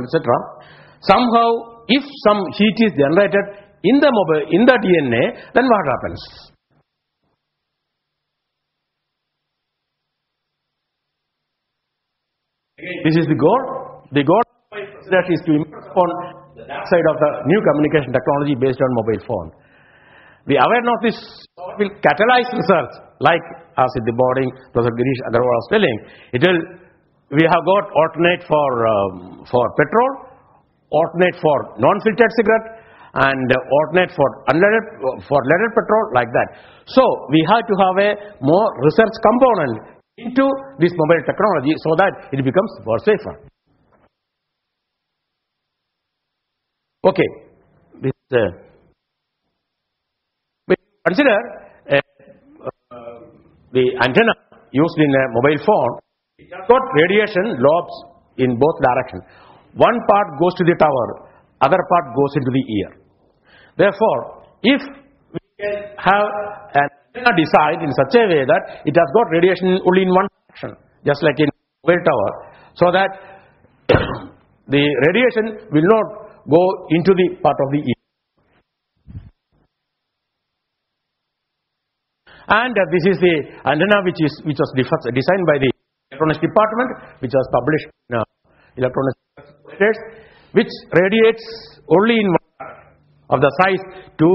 etc. Somehow, if some heat is generated in the DNA, then what happens? This is the goal. The goal that is to improve upon the dark side of the new communication technology based on mobile phone. The awareness of this will catalyze research, like as in the boarding Professor Girish Agarwal was telling. We have got alternate for petrol, alternate for non-filtered cigarette, and alternate for leaded petrol, like that. So we have to have a more research component into this mobile technology so that it becomes more safer. Okay, we consider the antenna used in a mobile phone. It has got radiation lobes in both directions. One part goes to the tower, other part goes into the ear. Therefore, if we can have an antenna designed in such a way that it has got radiation only in one direction, just like in mobile tower, so that the radiation will not go into the part of the ear. And this is the antenna which was designed by the electronics department, which was published in electronics letters, which radiates only in one of the size to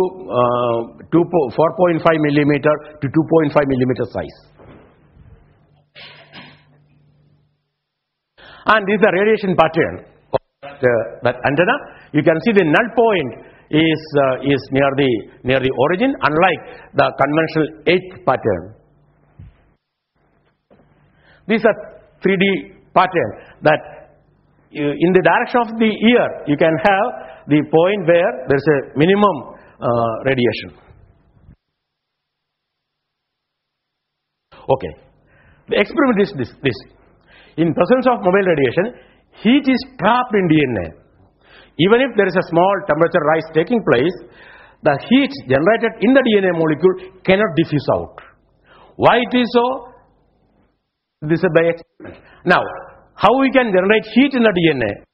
4.5 millimeter to 2.5 millimeter size. And this is the radiation pattern of that antenna. You can see the null point is near the origin, unlike the conventional 8th pattern. These are 3D pattern that in the direction of the ear you can have the point where there is a minimum radiation. Okay, the experiment is this. In presence of mobile radiation, heat is trapped in DNA. Even if there is a small temperature rise taking place, the heat generated in the DNA molecule cannot diffuse out. Why it is so? This is by experiment. Now, how we can generate heat in the DNA?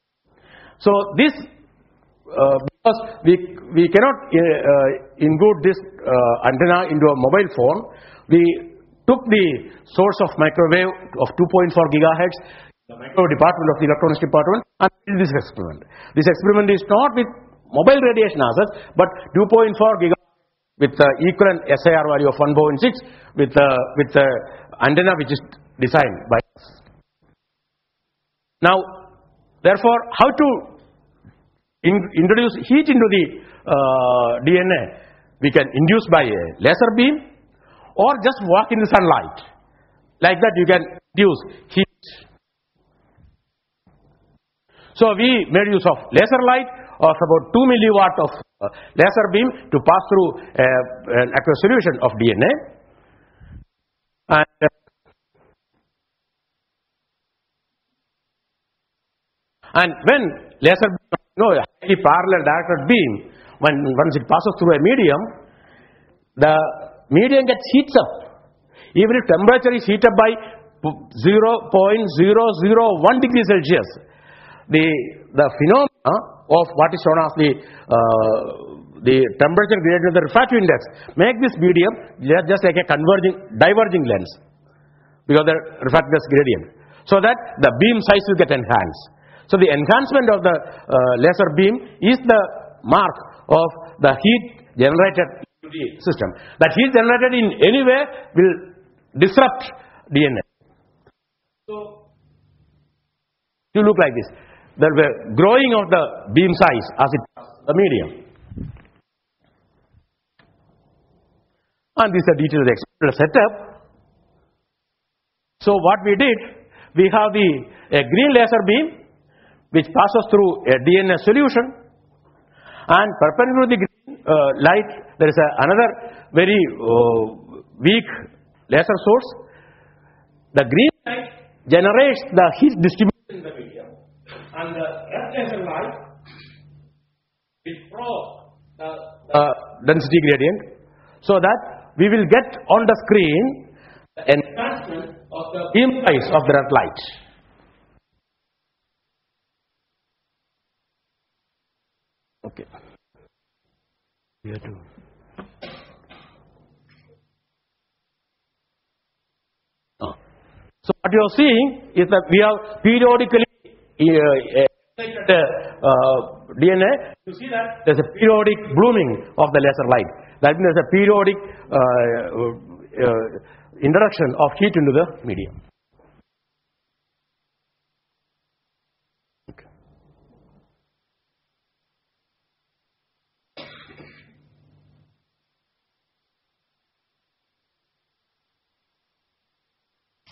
So this, because we cannot include this antenna into a mobile phone, we took the source of microwave of 2.4 gigahertz, the microwave department of the electronics department, and did this experiment. This experiment is not with mobile radiation as such, but 2.4 gigahertz with the equivalent SIR value of 1.6 with the antenna which is designed by us. Now, therefore, how to introduce heat into the DNA? We can induce by a laser beam or just walk in the sunlight. Like that you can induce heat. So we made use of laser light of about 2 milliwatt of laser beam to pass through an aqueous solution of DNA. And when laser beam, highly parallel directed beam, once it passes through a medium, the medium gets heats up. Even if temperature is heated by 0.001 degrees Celsius, the phenomena of what is known as the temperature gradient of the refractive index make this medium just like a diverging lens, because the refractive index gradient, so that the beam size will get enhanced. So the enhancement of the laser beam is the mark of the heat generated in the system. That heat generated in any way will disrupt DNA. So you look like this. There will be growing of the beam size as it passes the medium. And this is the detail of the experimental setup. So what we did, we have a green laser beam which passes through a DNA solution, and perpendicular to the green light there is another very weak laser source. The green light generates the heat distribution in the medium, and the red laser light will probe the density gradient, so that we will get on the screen the enhancement of the beam size of the red light. Okay. Here too. So what you are seeing is that we have periodically DNA. You see that there's a periodic blooming of the laser light. That means there's a periodic introduction of heat into the medium.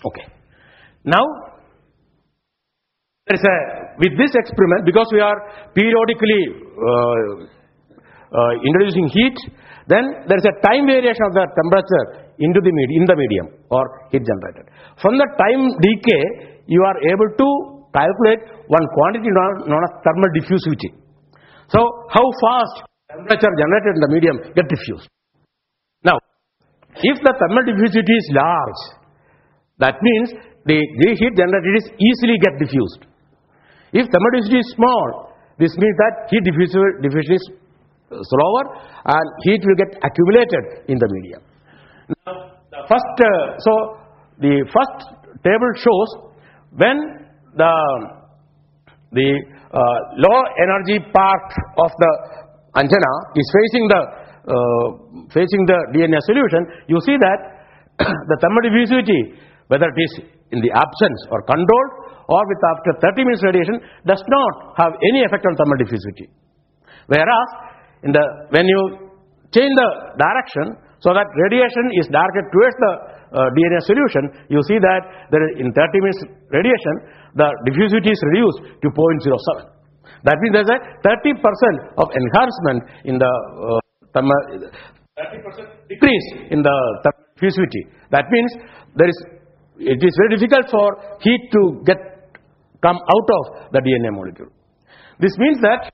Okay. Now, there is with this experiment, because we are periodically introducing heat, then there is a time variation of the temperature in the medium or heat generated. From the time decay, you are able to calculate one quantity known as thermal diffusivity. So, how fast temperature generated in the medium get diffused. Now, if the thermal diffusivity is large, that means the heat generated is easily get diffused. If thermal diffusivity is small, this means that heat diffusion is slower and heat will get accumulated in the medium. Now, the first table shows when the low energy part of the antenna is facing the DNA solution. You see that the thermal diffusivity, whether it is in the absence or controlled or with after 30 minutes radiation, does not have any effect on thermal diffusivity. Whereas when you change the direction so that radiation is directed towards the DNA solution, you see that in 30 minutes radiation, the diffusivity is reduced to 0.07. That means there is a 30% of enhancement in the 30% decrease in the thermal diffusivity. That means it is very difficult for heat to come out of the DNA molecule. This means that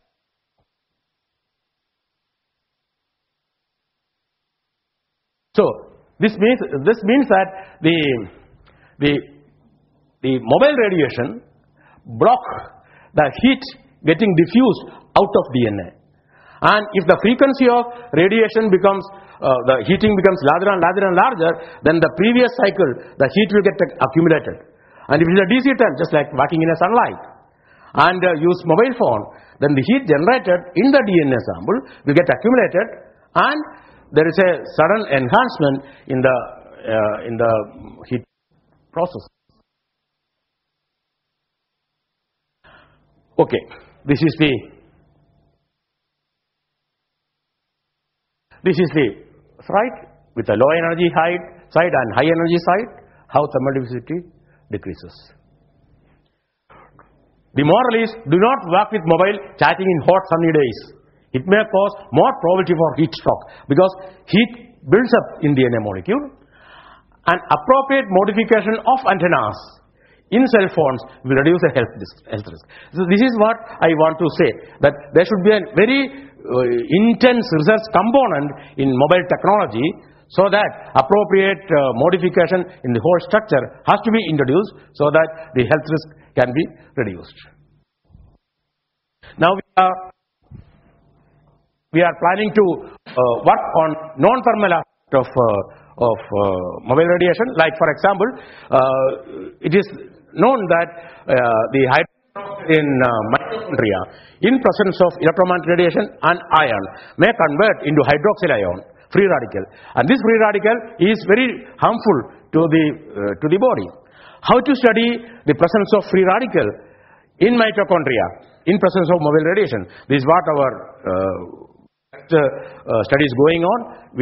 this means that the mobile radiation block the heat getting diffused out of DNA. And if the frequency of radiation becomes the heating becomes larger and larger and larger, then the previous cycle the heat will get accumulated. And if it is a DC time, just like walking in a sunlight, and use mobile phone, then the heat generated in the DNA sample will get accumulated, and there is a sudden enhancement in the heat process. Okay, this is the slide with a low energy side and high energy side, how thermal diffusivity decreases. The moral is, do not work with mobile chatting in hot sunny days. It may cause more probability for heat stroke because heat builds up in DNA molecule. An appropriate modification of antennas in cell phones will reduce the health risk. So this is what I want to say, that there should be a very intense research component in mobile technology, so that appropriate modification in the whole structure has to be introduced so that the health risk can be reduced. Now we are planning to work on non-thermal aspect of mobile radiation. Like for example, it is known that the hydrogen in mitochondria, in presence of electromagnetic radiation and ion, may convert into hydroxyl ion, free radical, and this free radical is very harmful to the body. How to study the presence of free radical in mitochondria in presence of mobile radiation? This is what our study is going on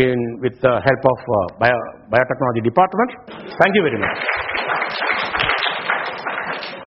with the help of biotechnology department. Thank you very much.